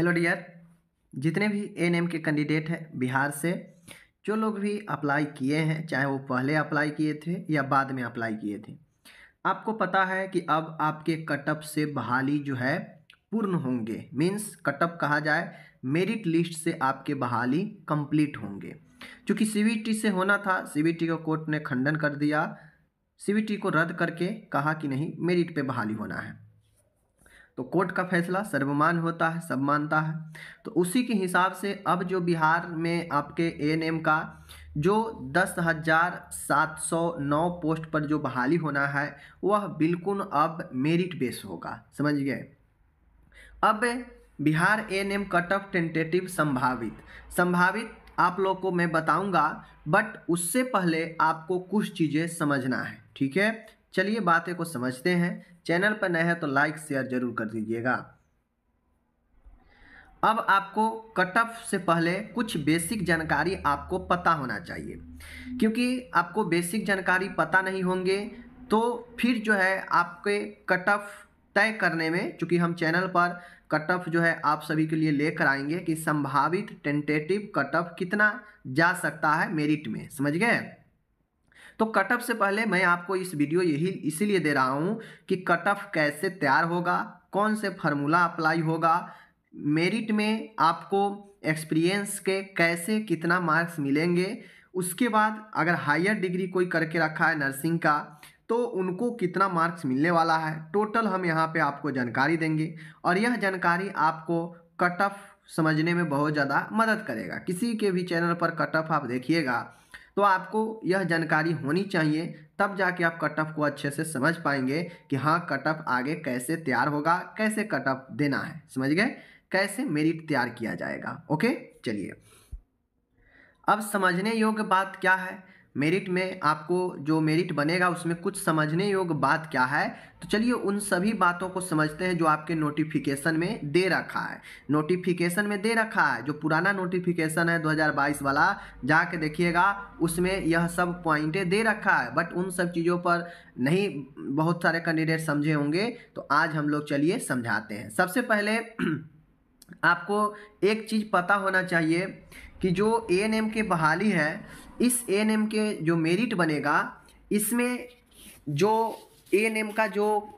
Hello dear, जितने भी ANM के कैंडिडेट हैं बिहार से, जो लोग भी अप्लाई किए हैं, चाहे वो पहले अप्लाई किए थे या बाद में अप्लाई किए थे, आपको पता है कि अब आपके कटअप से बहाली जो है पूर्ण होंगे। मीन्स कटअप कहा जाए, मेरिट लिस्ट से आपके बहाली कंप्लीट होंगे। क्योंकि सीबीटी से होना था, सीबीटी को कोर्ट ने खंडन कर दिया, सीबीटी को रद्द करके कहा कि नहीं, मेरिट पे बहाली होना है। तो कोर्ट का फैसला सर्वमान्य होता है, सब मानता है। तो उसी के हिसाब से अब जो बिहार में आपके एएनएम का जो 10,709 पोस्ट पर जो बहाली होना है, वह बिल्कुल अब मेरिट बेस होगा। समझ गए? अब Bihar ANM cut off tentative संभावित आप लोग को मैं बताऊंगा, बट उससे पहले आपको कुछ चीज़ें समझना है। ठीक है, चलिए बातें को समझते हैं। चैनल पर नए हैं तो लाइक शेयर जरूर कर दीजिएगा। अब आपको कट ऑफ से पहले कुछ बेसिक जानकारी आपको पता होना चाहिए, क्योंकि आपको बेसिक जानकारी पता नहीं होंगे तो फिर जो है आपके कट ऑफ तय करने में, चूँकि हम चैनल पर कट ऑफ जो है आप सभी के लिए लेकर आएंगे कि संभावित टेंटेटिव कट ऑफ कितना जा सकता है मेरिट में। समझ गए? तो कट ऑफ से पहले मैं आपको इस वीडियो यही इसीलिए दे रहा हूँ कि कट ऑफ कैसे तैयार होगा, कौन से फार्मूला अप्लाई होगा, मेरिट में आपको एक्सपीरियंस के कैसे कितना मार्क्स मिलेंगे, उसके बाद अगर हायर डिग्री कोई करके रखा है नर्सिंग का तो उनको कितना मार्क्स मिलने वाला है, टोटल हम यहाँ पे आपको जानकारी देंगे। और यह जानकारी आपको कट ऑफ समझने में बहुत ज़्यादा मदद करेगा। किसी के भी चैनल पर कट ऑफ आप देखिएगा तो आपको यह जानकारी होनी चाहिए, तब जाके आप कट ऑफ को अच्छे से समझ पाएंगे कि हाँ कट ऑफ आगे कैसे तैयार होगा, कैसे कट ऑफ देना है। समझ गए? कैसे मेरिट तैयार किया जाएगा। ओके, चलिए अब समझने योग्य बात क्या है। मेरिट में आपको जो मेरिट बनेगा उसमें कुछ समझने योग्य बात क्या है, तो चलिए उन सभी बातों को समझते हैं जो आपके नोटिफिकेशन में दे रखा है। नोटिफिकेशन में दे रखा है, जो पुराना नोटिफिकेशन है 2022 वाला, जाके देखिएगा, उसमें यह सब पॉइंटें दे रखा है। बट उन सब चीज़ों पर नहीं बहुत सारे कैंडिडेट समझे होंगे, तो आज हम लोग चलिए समझाते हैं। सबसे पहले आपको एक चीज़ पता होना चाहिए कि जो एएनएम के बहाली है, इस एएनएम के जो मेरिट बनेगा, इसमें जो एएनएम का जो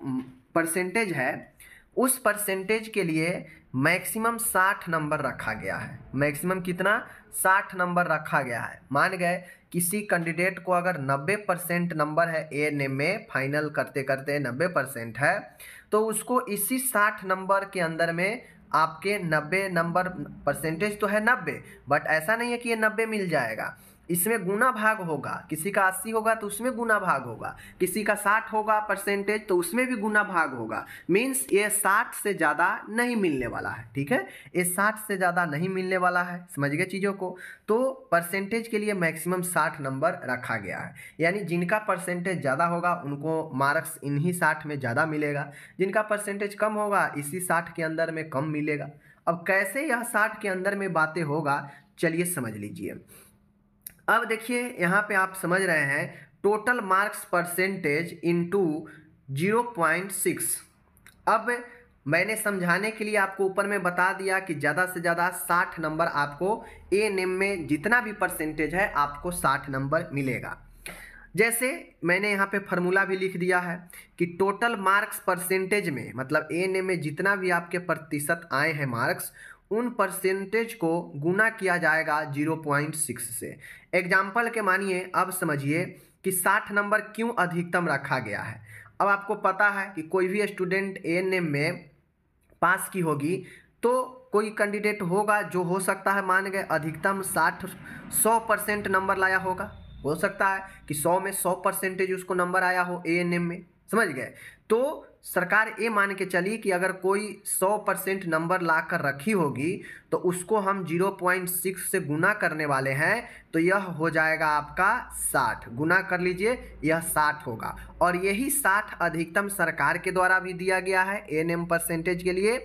परसेंटेज है, उस परसेंटेज के लिए मैक्सिमम 60 नंबर रखा गया है। मैक्सिमम कितना? 60 नंबर रखा गया है। मान गए किसी कैंडिडेट को अगर 90% नंबर है एएनएम में, फाइनल करते करते 90% है, तो उसको इसी 60 नंबर के अंदर में आपके 90 नंबर, परसेंटेज तो है 90, बट ऐसा नहीं है कि ये 90 मिल जाएगा, इसमें गुना भाग होगा। किसी का 80 होगा तो उसमें गुना भाग होगा, किसी का 60 होगा परसेंटेज तो उसमें भी गुना भाग होगा। मीन्स ये 60 से ज़्यादा नहीं मिलने वाला है। ठीक है, ये 60 से ज़्यादा नहीं मिलने वाला है। समझ गए चीज़ों को? तो परसेंटेज के लिए मैक्सिमम 60 नंबर रखा गया है, यानी जिनका परसेंटेज ज़्यादा होगा उनको मार्क्स इन्हीं 60 में ज़्यादा मिलेगा, जिनका परसेंटेज कम होगा इसी 60 के अंदर में कम मिलेगा। अब कैसे यह 60 के अंदर में बातें होगा, चलिए समझ लीजिए। अब देखिए यहाँ पे आप समझ रहे हैं टोटल मार्क्स परसेंटेज इनटू 0.6। अब मैंने समझाने के लिए आपको ऊपर में बता दिया कि ज़्यादा से ज़्यादा 60 नंबर आपको एएनएम में जितना भी परसेंटेज है आपको 60 नंबर मिलेगा। जैसे मैंने यहाँ पे फार्मूला भी लिख दिया है कि टोटल मार्क्स परसेंटेज में, मतलब एएनएम में जितना भी आपके प्रतिशत आए हैं मार्क्स, उन परसेंटेज को गुना किया जाएगा 0.6 से। एग्जाम्पल के मानिए, अब समझिए कि 60 नंबर क्यों अधिकतम रखा गया है। अब आपको पता है कि कोई भी स्टूडेंट एएनएम में पास की होगी तो कोई कैंडिडेट होगा जो हो सकता है, मान गए अधिकतम 100% नंबर लाया होगा। हो सकता है कि 100 में 100% उसको नंबर आया हो एएनएम में। समझ गए? तो सरकार ये मान के चली कि अगर कोई 100% नंबर ला कर रखी होगी तो उसको हम 0.6 से गुना करने वाले हैं, तो यह हो जाएगा आपका 60। गुना कर लीजिए, यह 60 होगा। और यही 60 अधिकतम सरकार के द्वारा भी दिया गया है एएनएम परसेंटेज के लिए।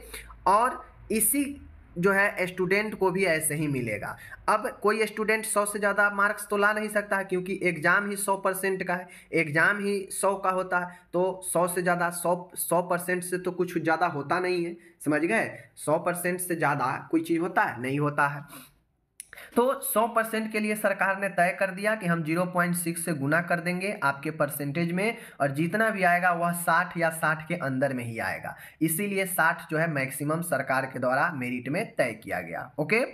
और इसी जो है स्टूडेंट को भी ऐसे ही मिलेगा। अब कोई स्टूडेंट 100 से ज़्यादा मार्क्स तो ला नहीं सकता है, क्योंकि एग्ज़ाम ही 100% का है, एग्ज़ाम ही 100 का होता है, तो 100 से ज़्यादा 100% से तो कुछ ज़्यादा होता नहीं है, समझ गए। 100% से ज़्यादा कोई चीज़ होता है, नहीं होता है। तो 100% के लिए सरकार ने तय कर दिया कि हम 0.6 से गुना कर देंगे आपके परसेंटेज में, और जितना भी आएगा वह 60 या 60 के अंदर में ही आएगा। इसीलिए 60 जो है मैक्सिमम सरकार के द्वारा मेरिट में तय किया गया। ओके,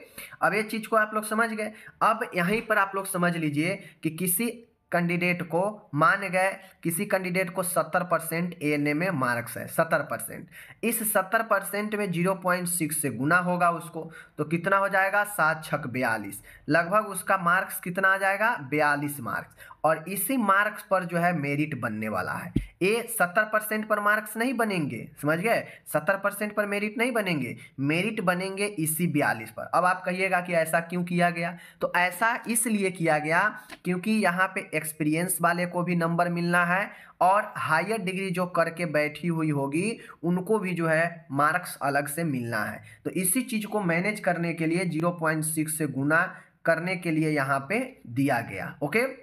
अब ये चीज़ को आप लोग समझ गए। अब यहीं पर आप लोग समझ लीजिए कि किसी कैंडिडेट को मान गए, किसी कैंडिडेट को 70% ANM में मार्क्स है, 70%। इस 70% में 0.6 से गुना होगा उसको, तो कितना हो जाएगा, 7 छक 42, लगभग उसका मार्क्स कितना आ जाएगा, 42 मार्क्स। और इसी मार्क्स पर जो है मेरिट बनने वाला है। ये 70% पर मार्क्स नहीं बनेंगे, समझ गए, 70% पर मेरिट नहीं बनेंगे, मेरिट बनेंगे इसी 42 पर। अब आप कहिएगा कि ऐसा क्यों किया गया, तो ऐसा इसलिए किया गया क्योंकि यहाँ पे एक्सपीरियंस वाले को भी नंबर मिलना है, और हायर डिग्री जो करके बैठी हुई होगी उनको भी जो है मार्क्स अलग से मिलना है। तो इसी चीज़ को मैनेज करने के लिए 0.6 से गुना करने के लिए यहाँ पे दिया गया। ओके,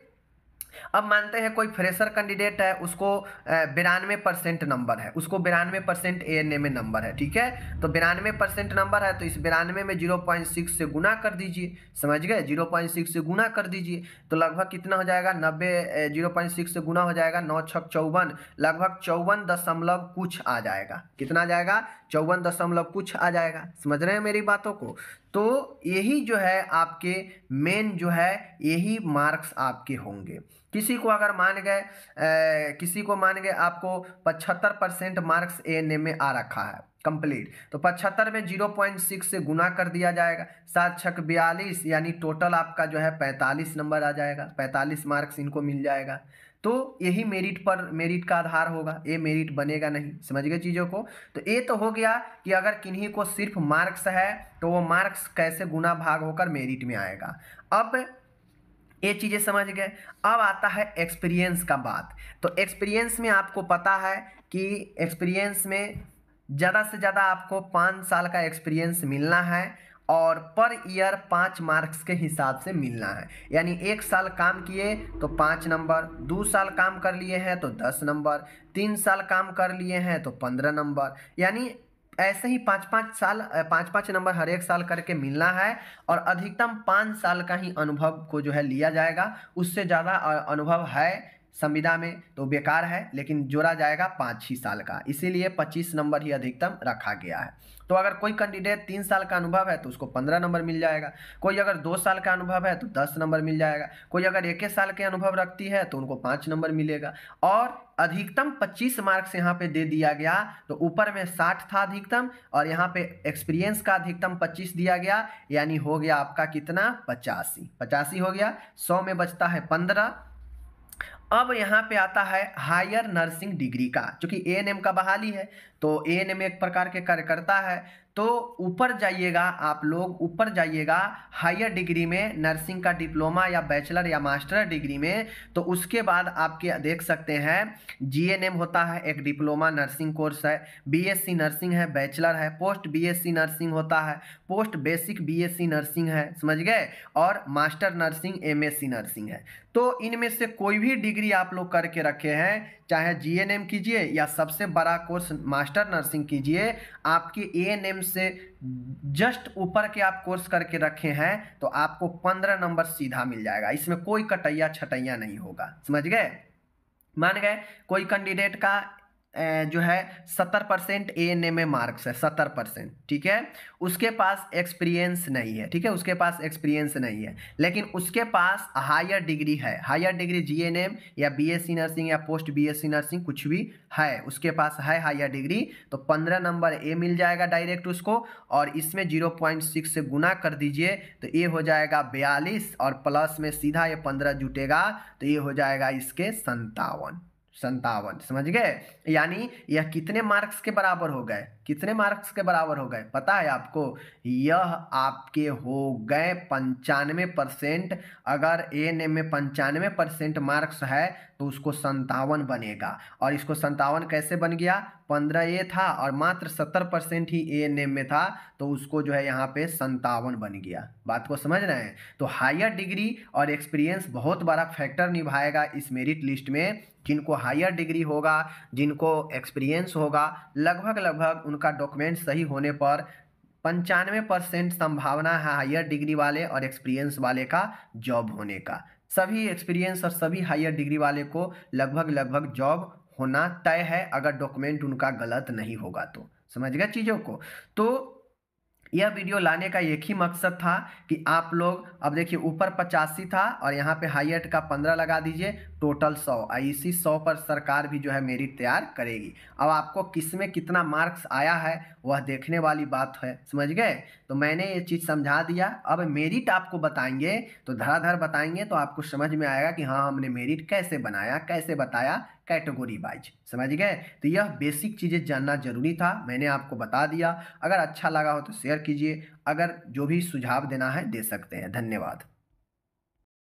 अब मानते हैं कोई फ्रेशर कैंडिडेट है, उसको 92% नंबर है, उसको 92% ANM में नंबर है, ठीक है। तो 92% नंबर है, तो इस 92 में 0.6 से गुना कर दीजिए, समझ गए, 0.6 से गुना कर दीजिए, तो लगभग कितना हो जाएगा, 0.6 से गुना हो जाएगा 9 छक 54, लगभग 54 दशमलव कुछ आ जाएगा। कितना आ जाएगा, 54 दशमलव कुछ आ जाएगा। समझ रहे हैं मेरी बातों को। तो यही जो है आपके मेन जो है यही मार्क्स आपके होंगे। किसी को अगर मान गए किसी को मान गए आपको 75% मार्क्स ANM में आ रखा है कंप्लीट, तो 75 में 0.6 से गुना कर दिया जाएगा, 7 छक 42, यानी टोटल आपका जो है 45 नंबर आ जाएगा, 45 मार्क्स इनको मिल जाएगा। तो यही मेरिट का आधार होगा, ये मेरिट बनेगा नहीं। समझ गए चीज़ों को। तो ये तो हो गया कि अगर किन्हीं को सिर्फ मार्क्स है तो वो मार्क्स कैसे गुना भाग होकर मेरिट में आएगा। अब ये चीज़ें समझ गए। अब आता है एक्सपीरियंस का बात। तो एक्सपीरियंस में आपको पता है कि एक्सपीरियंस में ज़्यादा से ज़्यादा आपको 5 साल का एक्सपीरियंस मिलना है, और पर ईयर 5 मार्क्स के हिसाब से मिलना है। यानी 1 साल काम किए तो 5 नंबर, 2 साल काम कर लिए हैं तो 10 नंबर, 3 साल काम कर लिए हैं तो 15 नंबर, यानी ऐसे ही 5-5 नंबर हर एक साल करके मिलना है। और अधिकतम 5 साल का ही अनुभव को जो है लिया जाएगा, उससे ज़्यादा अनुभव है संविदा में तो बेकार है, लेकिन जोड़ा जाएगा 5 ही साल का, इसीलिए 25 नंबर ही अधिकतम रखा गया है। तो अगर कोई कैंडिडेट 3 साल का अनुभव है तो उसको 15 नंबर मिल जाएगा, कोई अगर 2 साल का अनुभव है तो 10 नंबर मिल जाएगा, कोई अगर 1 साल के अनुभव रखती है तो उनको 5 नंबर मिलेगा, और अधिकतम 25 मार्क्स यहाँ पे दे दिया गया। तो ऊपर में 60 था अधिकतम, और यहाँ पे एक्सपीरियंस का अधिकतम 25 दिया गया, यानी हो गया आपका कितना, 85 हो गया। 100 में बचता है 15। अब यहाँ पे आता है हायर नर्सिंग डिग्री का, क्योंकि ANM का बहाली है, तो ANM एक प्रकार के कार्यकर्ता है। तो ऊपर जाइएगा आप लोग, ऊपर जाइएगा हायर डिग्री में, नर्सिंग का डिप्लोमा या बैचलर या मास्टर डिग्री में, तो उसके बाद आपके देख सकते हैं GNM होता है, एक डिप्लोमा नर्सिंग कोर्स है, BSc नर्सिंग है, बैचलर है, पोस्ट BSc नर्सिंग होता है, पोस्ट बेसिक BSc नर्सिंग है, समझ गए, और मास्टर नर्सिंग MSc नर्सिंग है। तो इनमें से कोई भी डिग्री आप लोग करके रखे हैं, चाहे GNM कीजिए या सबसे बड़ा कोर्स मास्टर नर्सिंग कीजिए, आपके ANM से जस्ट ऊपर के आप कोर्स करके रखे हैं तो आपको 15 नंबर सीधा मिल जाएगा, इसमें कोई कटैया छटैया नहीं होगा। समझ गए। मान गए कोई कैंडिडेट का जो है 70% ANM में मार्क्स है, 70%, ठीक है, उसके पास एक्सपीरियंस नहीं है, ठीक है, उसके पास एक्सपीरियंस नहीं है, लेकिन उसके पास हायर डिग्री है, हायर डिग्री GNM या BSc नर्सिंग या पोस्ट BSc नर्सिंग कुछ भी है, उसके पास है हायर डिग्री, तो 15 नंबर ए मिल जाएगा डायरेक्ट उसको, और इसमें 0.6 से गुना कर दीजिए तो ये हो जाएगा 42, और प्लस में सीधा ये 15 जुटेगा तो ये हो जाएगा इसके 57। समझ गए। यानी यह कितने मार्क्स के बराबर हो गए, कितने मार्क्स के बराबर हो गए पता है आपको? यह आपके हो गए 95%। अगर एएनएम में 95% मार्क्स है तो उसको 57 बनेगा। और इसको 57 कैसे बन गया? 15 ए था और मात्र 70% ही एएनएम में था, तो उसको जो है यहाँ पे 57 बन गया। बात को समझ रहे हैं? तो हायर डिग्री और एक्सपीरियंस बहुत बड़ा फैक्टर निभाएगा इस मेरिट लिस्ट में। जिनको हायर डिग्री होगा, जिनको एक्सपीरियंस होगा, लगभग उनका डॉक्यूमेंट सही होने पर 95% संभावना है हायर डिग्री वाले और एक्सपीरियंस वाले का जॉब होने का। सभी एक्सपीरियंस और सभी हायर डिग्री वाले को लगभग जॉब होना तय है, अगर डॉक्यूमेंट उनका गलत नहीं होगा तो। समझ गए चीज़ों को? तो यह वीडियो लाने का एक ही मकसद था कि आप लोग, अब देखिए ऊपर 85 था और यहाँ पे हाईएट का 15 लगा दीजिए, टोटल 100। इसी 100 पर सरकार भी जो है मेरिट तैयार करेगी। अब आपको किस में कितना मार्क्स आया है वह देखने वाली बात है। समझ गए? तो मैंने ये चीज़ समझा दिया। अब मेरिट आपको बताएंगे तो धड़ाधड़ बताएंगे, तो आपको समझ में आएगा कि हाँ हमने मेरिट कैसे बनाया, कैसे बताया, कैटेगरी वाइज। समझ गए? तो यह बेसिक चीज़ें जानना जरूरी था, मैंने आपको बता दिया। अगर अच्छा लगा हो तो शेयर कीजिए, अगर जो भी सुझाव देना है दे सकते हैं। धन्यवाद।